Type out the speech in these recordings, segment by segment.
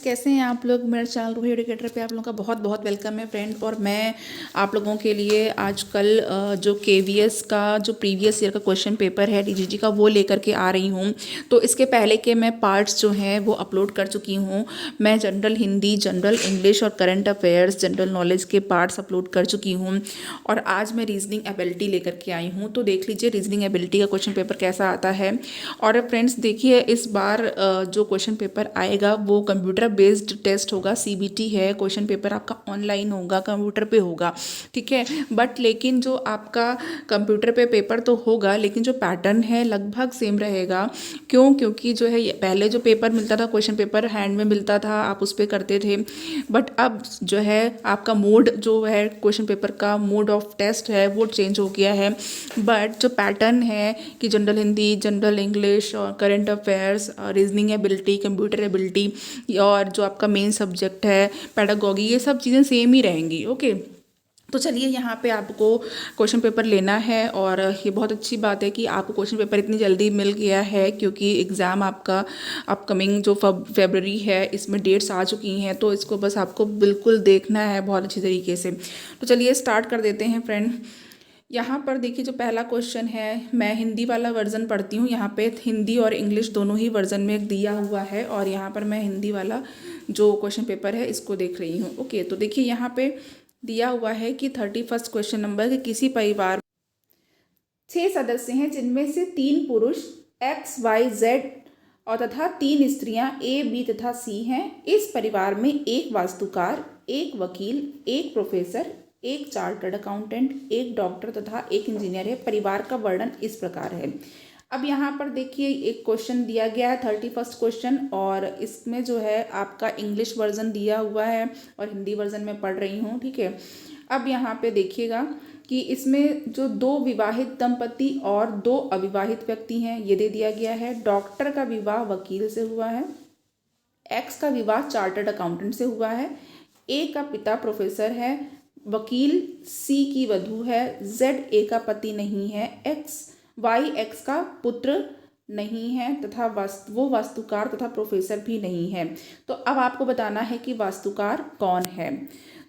कैसे हैं आप लोग। मेरे चैनल रूही एडुकेटर पे आप लोगों का बहुत बहुत वेलकम है फ्रेंड। और मैं आप लोगों के लिए आजकल जो केवीएस का जो प्रीवियस ईयर का क्वेश्चन पेपर है डीजीजी का वो लेकर के आ रही हूँ। तो इसके पहले के मैं पार्ट्स जो हैं वो अपलोड कर चुकी हूँ। मैं जनरल हिंदी, जनरल इंग्लिश और करंट अफेयर्स, जनरल नॉलेज के पार्ट्स अपलोड कर चुकी हूँ। और आज मैं रीजनिंग एबिलिटी लेकर के आई हूँ। तो देख लीजिए रीजनिंग एबिलिटी का क्वेश्चन पेपर कैसा आता है। और फ्रेंड्स देखिए इस बार जो क्वेश्चन पेपर आएगा वो कंप्यूटर बेस्ड टेस्ट होगा। सीबीटी है, क्वेश्चन पेपर आपका ऑनलाइन होगा, कंप्यूटर पे होगा, ठीक है। बट लेकिन जो आपका कंप्यूटर पे पेपर तो होगा लेकिन जो पैटर्न है लगभग सेम रहेगा। क्योंकि जो है पहले जो पेपर मिलता था, क्वेश्चन पेपर हैंड में मिलता था, आप उस पर करते थे। बट अब जो है आपका मोड जो है क्वेश्चन पेपर का मोड ऑफ टेस्ट है वो चेंज हो गया है। बट जो पैटर्न है कि जनरल हिंदी, जनरल इंग्लिश और current affairs, reasoning ability, computer ability और जो आपका मेन सब्जेक्ट है पेडागॉजी, ये सब चीज़ें सेम ही रहेंगी। ओके, तो चलिए यहाँ पे आपको क्वेश्चन पेपर लेना है। और ये बहुत अच्छी बात है कि आपको क्वेश्चन पेपर इतनी जल्दी मिल गया है क्योंकि एग्ज़ाम आपका अपकमिंग जो फरवरी है इसमें डेट्स आ चुकी हैं। तो इसको बस आपको बिल्कुल देखना है बहुत अच्छी तरीके से। तो चलिए स्टार्ट कर देते हैं फ्रेंड। यहाँ पर देखिए जो पहला क्वेश्चन है, मैं हिंदी वाला वर्जन पढ़ती हूँ। यहाँ पे हिंदी और इंग्लिश दोनों ही वर्जन में दिया हुआ है और यहाँ पर मैं हिंदी वाला जो क्वेश्चन पेपर है इसको देख रही हूँ। ओके, तो देखिए यहाँ पे दिया हुआ है कि 31 क्वेश्चन नंबर कि किसी परिवार 6 सदस्य हैं जिनमें से 3 पुरुष एक्स वाई जेड और तथा 3 स्त्रियां ए बी तथा सी हैं। इस परिवार में एक वास्तुकार, एक वकील, एक प्रोफेसर, एक चार्टर्ड अकाउंटेंट, एक डॉक्टर तथा एक इंजीनियर है। परिवार का वर्णन इस प्रकार है। अब यहाँ पर देखिए एक क्वेश्चन दिया गया है 31 क्वेश्चन और इसमें जो है आपका इंग्लिश वर्जन दिया हुआ है और हिंदी वर्जन में पढ़ रही हूँ, ठीक है। अब यहाँ पे देखिएगा कि इसमें जो 2 विवाहित दंपति और 2 अविवाहित व्यक्ति हैं ये दे दिया गया है। डॉक्टर का विवाह वकील से हुआ है, एक्स का विवाह चार्टर्ड अकाउंटेंट से हुआ है, ए का पिता प्रोफेसर है, वकील सी की वधू है, जेड ए का पति नहीं है, वाई एक्स का पुत्र नहीं है तथा वो वास्तुकार तथा प्रोफेसर भी नहीं है। तो अब आपको बताना है कि वास्तुकार कौन है।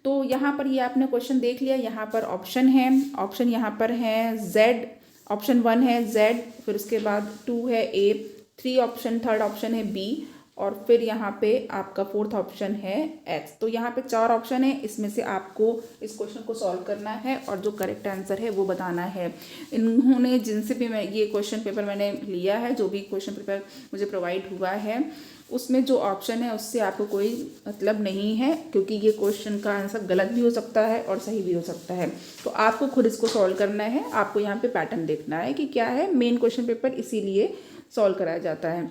तो यहाँ पर ये आपने क्वेश्चन देख लिया। यहाँ पर ऑप्शन है, ऑप्शन यहाँ पर है जेड, ऑप्शन 1 है जेड, फिर उसके बाद 2 है ए, 3 ऑप्शन, थर्ड ऑप्शन है बी और फिर यहाँ पे आपका 4th ऑप्शन है एक्स। तो यहाँ पे 4 ऑप्शन है, इसमें से आपको इस क्वेश्चन को सॉल्व करना है और जो करेक्ट आंसर है वो बताना है। इन्होंने जिनसे भी मैं ये क्वेश्चन पेपर मैंने लिया है, जो भी क्वेश्चन पेपर मुझे प्रोवाइड हुआ है उसमें जो ऑप्शन है उससे आपको कोई मतलब नहीं है क्योंकि ये क्वेश्चन का आंसर गलत भी हो सकता है और सही भी हो सकता है। तो आपको खुद इसको सॉल्व करना है। आपको यहाँ पे पैटर्न देखना है कि क्या है। मेन क्वेश्चन पेपर इसीलिए सॉल्व कराया जाता है।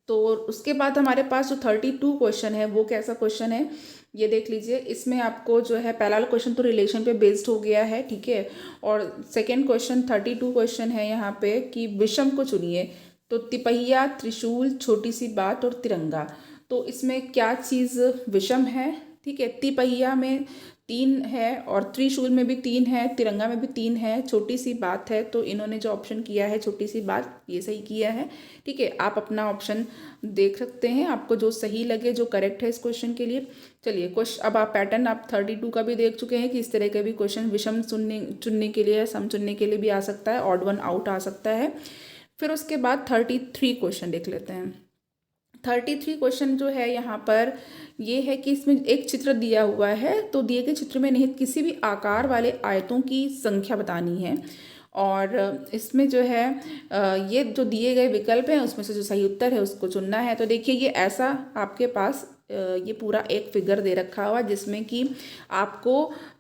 तो उसके बाद हमारे पास जो 32 क्वेश्चन है वो कैसा क्वेश्चन है ये देख लीजिए। इसमें आपको जो है पहला क्वेश्चन तो रिलेशन पे बेस्ड हो गया है, ठीक है। और सेकंड क्वेश्चन 32 क्वेश्चन है यहाँ पे कि विषम को चुनिए। तो तिपहिया, त्रिशूल, छोटी सी बात और तिरंगा। तो इसमें क्या चीज़ विषम है, ठीक है। तिपहिया में 3 है और त्रिशूल में भी 3 है, तिरंगा में भी 3 है, छोटी सी बात है। तो इन्होंने जो ऑप्शन किया है छोटी सी बात ये सही किया है, ठीक है। आप अपना ऑप्शन देख सकते हैं, आपको जो सही लगे, जो करेक्ट है इस क्वेश्चन के लिए। चलिए क्वेश्चन अब आप पैटर्न आप 32 का भी देख चुके हैं कि इस तरह के भी क्वेश्चन विषम चुनने के लिए, सम चुनने के लिए भी आ सकता है, ऑड वन आउट आ सकता है। फिर उसके बाद 33 क्वेश्चन देख लेते हैं। 33 क्वेश्चन जो है यहाँ पर ये है कि इसमें एक चित्र दिया हुआ है। तो दिए गए चित्र में निहित किसी भी आकार वाले आयतों की संख्या बतानी है और इसमें जो है ये जो दिए गए विकल्प हैं उसमें से जो सही उत्तर है उसको चुनना है। तो देखिए ये ऐसा आपके पास ये पूरा एक फिगर दे रखा हुआ जिसमें कि आपको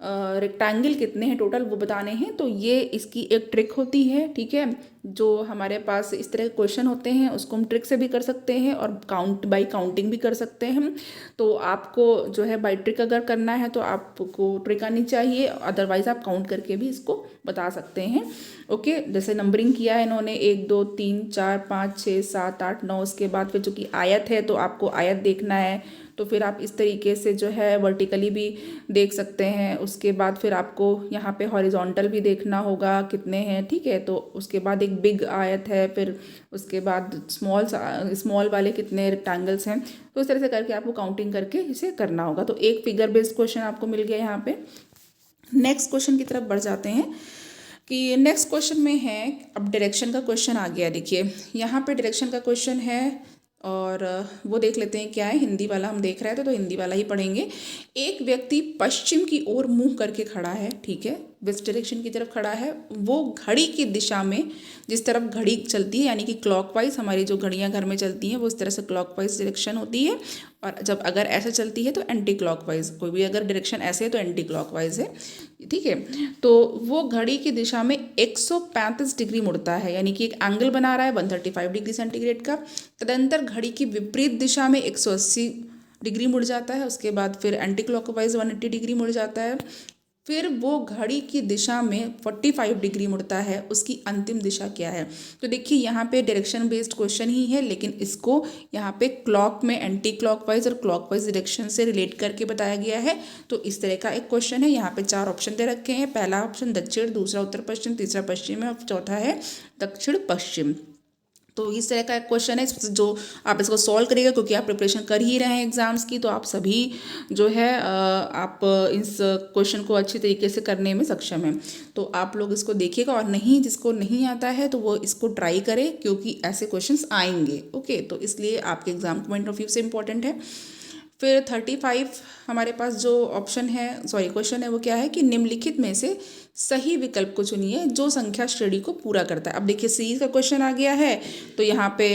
रेक्टेंगल कितने हैं टोटल वो बताने हैं। तो ये इसकी एक ट्रिक होती है, ठीक है। जो हमारे पास इस तरह के क्वेश्चन होते हैं उसको हम ट्रिक से भी कर सकते हैं और बाई काउंटिंग भी कर सकते हैं। तो आपको जो है बाई ट्रिक अगर करना है तो आपको ट्रिक आनी चाहिए, अदरवाइज आप काउंट करके भी इसको बता सकते हैं। ओके, जैसे नंबरिंग किया है इन्होंने 1 2 3 4 5 6 7 8 9। उसके बाद फिर जो कि आयत है तो आपको आयत देखना है। तो फिर आप इस तरीके से जो है वर्टिकली भी देख सकते हैं। उसके बाद फिर आपको यहाँ पे हॉरिजॉन्टल भी देखना होगा कितने हैं, ठीक है। तो उसके बाद एक एक बिग आयत है, फिर उसके बाद स्मॉल वाले कितने रेक्टेंगल्स हैं, तो इस तरह से करके आपको काउंटिंग करके इसे करना होगा। तो एक फिगर बेस्ड क्वेश्चन आपको मिल गया यहाँ पे। नेक्स्ट क्वेश्चन की तरफ बढ़ जाते हैं कि नेक्स्ट क्वेश्चन में है, अब डायरेक्शन का क्वेश्चन आ गया। देखिए यहाँ पे डायरेक्शन का क्वेश्चन है और वो देख लेते हैं क्या है। हिंदी वाला हम देख रहे थे तो हिंदी वाला ही पढ़ेंगे। एक व्यक्ति पश्चिम की ओर मुंह करके खड़ा है, ठीक है, वेस्ट डायरेक्शन की तरफ खड़ा है। वो घड़ी की दिशा में, जिस तरफ घड़ी चलती है यानी कि क्लॉकवाइज, हमारी जो घड़ियां घर में चलती हैं वो इस तरह से क्लॉकवाइज डायरेक्शन होती है, और जब अगर ऐसे चलती है तो एंटी क्लॉकवाइज, कोई भी अगर डायरेक्शन ऐसे है तो एंटी क्लॉकवाइज है, ठीक है। तो वो घड़ी की दिशा में 135 डिग्री मुड़ता है, यानी कि एक एंगल बना रहा है 135 डिग्री सेंटीग्रेड का। तदंतर घड़ी की विपरीत दिशा में 180 डिग्री मुड़ जाता है, उसके बाद फिर एंटी क्लॉकवाइज 180 डिग्री मुड़ जाता है, फिर वो घड़ी की दिशा में 45 डिग्री मुड़ता है। उसकी अंतिम दिशा क्या है? तो देखिए यहाँ पे डायरेक्शन बेस्ड क्वेश्चन ही है, लेकिन इसको यहाँ पे क्लॉक में एंटी क्लॉकवाइज और क्लॉकवाइज डायरेक्शन से रिलेट करके बताया गया है। तो इस तरह का एक क्वेश्चन है। यहाँ पे 4 ऑप्शन दे रखे हैं। पहला ऑप्शन दक्षिण, दूसरा उत्तर पश्चिम, तीसरा पश्चिम है और चौथा है दक्षिण पश्चिम। तो इस तरह का एक क्वेश्चन है जो आप इसको सॉल्व करिएगा, क्योंकि आप प्रिपरेशन कर ही रहे हैं एग्जाम्स की, तो आप सभी जो है आप इस क्वेश्चन को अच्छी तरीके से करने में सक्षम हैं। तो आप लोग इसको देखिएगा, और नहीं, जिसको नहीं आता है तो वो इसको ट्राई करे, क्योंकि ऐसे क्वेश्चंस आएंगे। ओके, तो इसलिए आपके एग्जाम पॉइंट ऑफ व्यू से इम्पॉर्टेंट है। फिर 35 हमारे पास जो ऑप्शन है, सॉरी क्वेश्चन है, वो क्या है कि निम्नलिखित में से सही विकल्प को चुनिए जो संख्या श्रेणी को पूरा करता है। अब देखिए सीरीज का क्वेश्चन आ गया है, तो यहाँ पे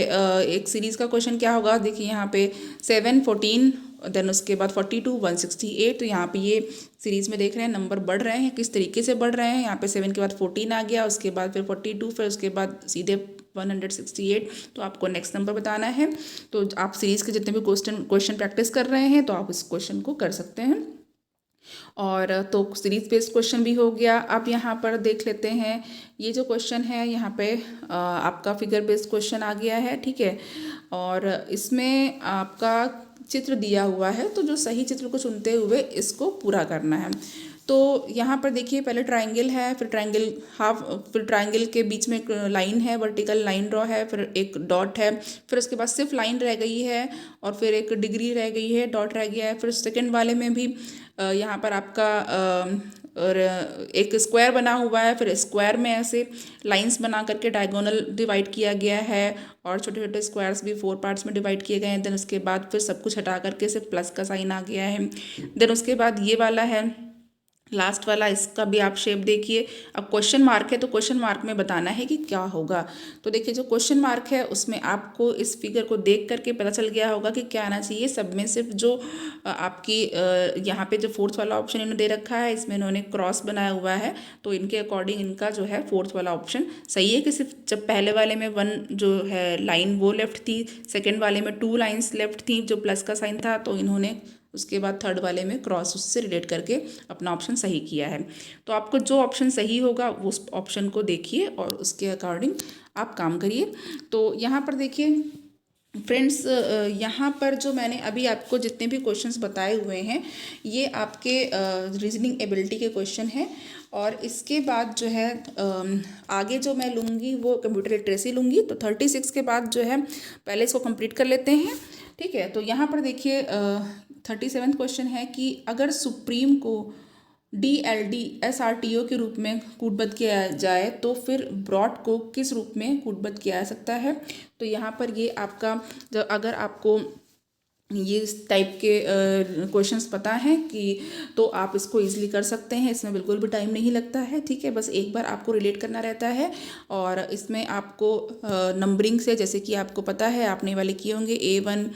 एक सीरीज का क्वेश्चन क्या होगा। देखिए यहाँ पे 7, 14, देन उसके बाद 42, 168। तो यहाँ पे ये सीरीज में देख रहे हैं नंबर बढ़ रहे हैं, किस तरीके से बढ़ रहे हैं। यहाँ पे 7 के बाद 14 आ गया, उसके बाद फिर 42, फिर उसके बाद सीधे 168। तो आपको नेक्स्ट नंबर बताना है। तो आप सीरीज के जितने भी क्वेश्चन प्रैक्टिस कर रहे हैं तो आप इस क्वेश्चन को कर सकते हैं। और तो सीरीज बेस्ड क्वेश्चन भी हो गया। अब यहाँ पर देख लेते हैं, ये जो क्वेश्चन है यहाँ पे आपका फिगर बेस्ड क्वेश्चन आ गया है, ठीक है। और इसमें आपका चित्र दिया हुआ है, तो जो सही चित्र को चुनते हुए इसको पूरा करना है। तो यहाँ पर देखिए पहले ट्रायंगल है, फिर ट्रायंगल फिर ट्रायंगल के बीच में एक लाइन है, वर्टिकल लाइन ड्रॉ है, फिर एक डॉट है, फिर उसके बाद सिर्फ लाइन रह गई है, और फिर एक डिग्री रह गई है, डॉट रह गया है। फिर सेकंड वाले में भी यहाँ पर आपका और एक स्क्वायर बना हुआ है, फिर स्क्वायर में ऐसे लाइंस बना करके डायगोनल डिवाइड किया गया है, और छोटे छोटे स्क्वायर्स भी 4 पार्ट्स में डिवाइड किए गए हैं। देन उसके बाद फिर सब कुछ हटा करके सिर्फ प्लस का साइन आ गया है। देन उसके बाद ये वाला है लास्ट वाला, इसका भी आप शेप देखिए। अब क्वेश्चन मार्क है, तो क्वेश्चन मार्क में बताना है कि क्या होगा। तो देखिए जो क्वेश्चन मार्क है उसमें आपको इस फिगर को देख करके पता चल गया होगा कि क्या आना चाहिए। सब में सिर्फ जो आपकी यहाँ पे जो फोर्थ वाला ऑप्शन इन्होंने दे रखा है, इसमें इन्होंने क्रॉस बनाया हुआ है, तो इनके अकॉर्डिंग इनका जो है फोर्थ वाला ऑप्शन सही है। कि सिर्फ जब पहले वाले में 1 जो है लाइन वो लेफ्ट थी, सेकेंड वाले में 2 लाइन्स लेफ्ट थी जो प्लस का साइन था, तो इन्होंने उसके बाद थर्ड वाले में क्रॉस उससे रिलेट करके अपना ऑप्शन सही किया है। तो आपको जो ऑप्शन सही होगा उस ऑप्शन को देखिए और उसके अकॉर्डिंग आप काम करिए। तो यहाँ पर देखिए फ्रेंड्स, यहाँ पर जो मैंने अभी आपको जितने भी क्वेश्चंस बताए हुए हैं ये आपके रीजनिंग एबिलिटी के क्वेश्चन हैं, और इसके बाद जो है आगे जो मैं लूँगी वो कंप्यूटर लिटरेसी लूँगी। तो 36 के बाद जो है पहले इसको कंप्लीट कर लेते हैं, ठीक है। तो यहाँ पर देखिए 37 क्वेश्चन है कि अगर सुप्रीम को DLD SRTO के रूप में कूटबद्ध किया जाए तो फिर ब्रॉड को किस रूप में कूटबद्ध किया जा सकता है। तो यहाँ पर ये आपका जब अगर आपको ये इस टाइप के क्वेश्चंस पता हैं कि तो आप इसको इजीली कर सकते हैं, इसमें बिल्कुल भी टाइम नहीं लगता है, ठीक है। बस एक बार आपको रिलेट करना रहता है, और इसमें आपको नंबरिंग से, जैसे कि आपको पता है आपने वाले किए होंगे A1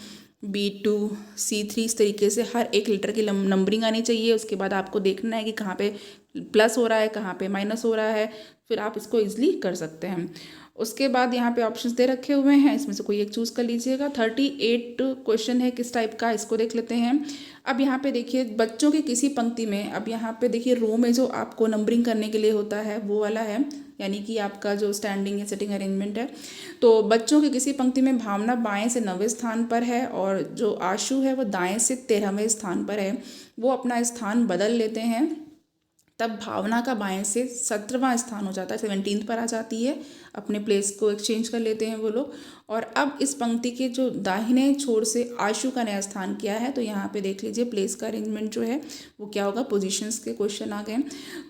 B2 C3, इस तरीके से हर एक लेटर की नंबरिंग आनी चाहिए। उसके बाद आपको देखना है कि कहाँ पे प्लस हो रहा है, कहाँ पे माइनस हो रहा है, फिर आप इसको ईजिली कर सकते हैं। उसके बाद यहाँ पे ऑप्शंस दे रखे हुए हैं, इसमें से कोई एक चूज़ कर लीजिएगा। 38 क्वेश्चन है किस टाइप का, इसको देख लेते हैं। अब यहाँ पे देखिए बच्चों की किसी पंक्ति में, अब यहाँ पे देखिए रो में जो आपको नंबरिंग करने के लिए होता है वो वाला है, यानी कि आपका जो स्टैंडिंग या सिटिंग अरेंजमेंट है। तो बच्चों की किसी पंक्ति में भावना बाएं से 9वें स्थान पर है, और जो आशु है वो दाएं से 13वें स्थान पर है। वो अपना स्थान बदल लेते हैं तब भावना का बाएं से 17वां स्थान हो जाता है, 17th पर आ जाती है, अपने प्लेस को एक्सचेंज कर लेते हैं वो लोग। और अब इस पंक्ति के जो दाहिने छोर से आशु का नया स्थान क्या है, तो यहाँ पे देख लीजिए प्लेस का अरेंजमेंट जो है वो क्या होगा, पोजीशंस के क्वेश्चन आ गए।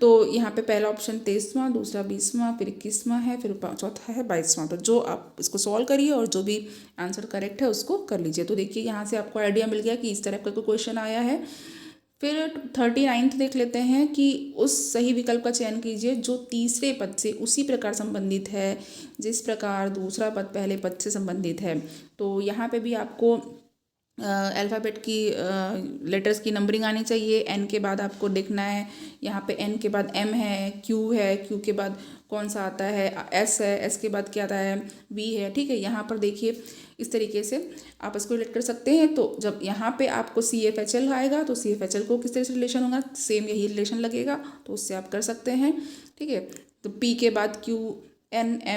तो यहाँ पे पहला ऑप्शन 23वां, दूसरा 20वां, फिर 21वां है, फिर चौथा है 22वां। तो जो आप इसको सॉल्व करिए और जो भी आंसर करेक्ट है उसको कर लीजिए। तो देखिए यहाँ से आपको आइडिया मिल गया कि इस तरह का कोई क्वेश्चन आया है। फिर 39th देख लेते हैं कि उस सही विकल्प का चयन कीजिए जो तीसरे पद से उसी प्रकार संबंधित है जिस प्रकार दूसरा पद पहले पद से संबंधित है। तो यहाँ पे भी आपको अल्फ़ाबेट की लेटर्स की नंबरिंग आनी चाहिए। एन के बाद आपको देखना है, यहाँ पे एन के बाद एम है, क्यू के बाद कौन सा आता है, एस है, एस के बाद क्या आता है, वी है। ठीक है, यहाँ पर देखिए इस तरीके से आप इसको रिलेट कर सकते हैं। तो जब यहाँ पे आपको CFHL आएगा तो CFHL को किस तरह से रिलेशन होगा, सेम यही रिलेशन लगेगा, तो उससे आप कर सकते हैं। ठीक है, तो P के बाद QNMPQRS,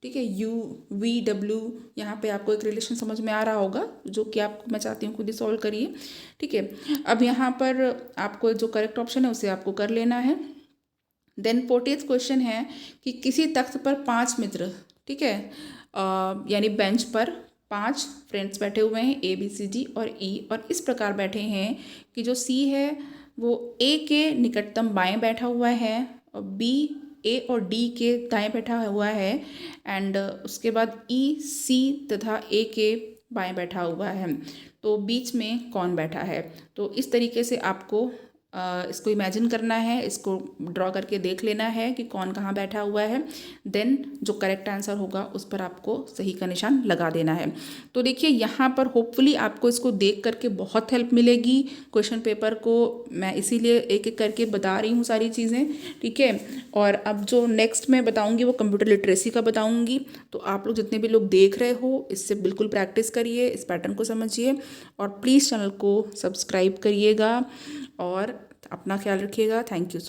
ठीक है, UVW, यहाँ पे आपको एक रिलेशन समझ में आ रहा होगा जो कि आपको मैं चाहती हूँ खुद ही सॉल्व करिए। ठीक है, अब यहाँ पर आपको जो करेक्ट ऑप्शन है उसे आपको कर लेना है। देन 40th क्वेश्चन है कि किसी तख्त पर 5 मित्र, ठीक है, यानी बेंच पर 5 फ्रेंड्स बैठे हुए हैं, ABCD और E, और इस प्रकार बैठे हैं कि जो C है वो A के निकटतम बाएं बैठा हुआ है और B A और D के दाएं बैठा हुआ है, एंड उसके बाद E C तथा A के बाएं बैठा हुआ है। तो बीच में कौन बैठा है, तो इस तरीके से आपको इसको इमेजिन करना है, इसको ड्रॉ करके देख लेना है कि कौन कहाँ बैठा हुआ है। देन जो करेक्ट आंसर होगा उस पर आपको सही का निशान लगा देना है। तो देखिए यहाँ पर होपफुली आपको इसको देख करके बहुत हेल्प मिलेगी। क्वेश्चन पेपर को मैं इसीलिए एक एक करके बता रही हूँ सारी चीज़ें। ठीक है, और अब जो नेक्स्ट मैं बताऊँगी वो कंप्यूटर लिटरेसी का बताऊँगी। तो आप लोग जितने भी लोग देख रहे हो इससे बिल्कुल प्रैक्टिस करिए, इस पैटर्न को समझिए और प्लीज़ चैनल को सब्सक्राइब करिएगा और अपना ख्याल रखिएगा। Thank you so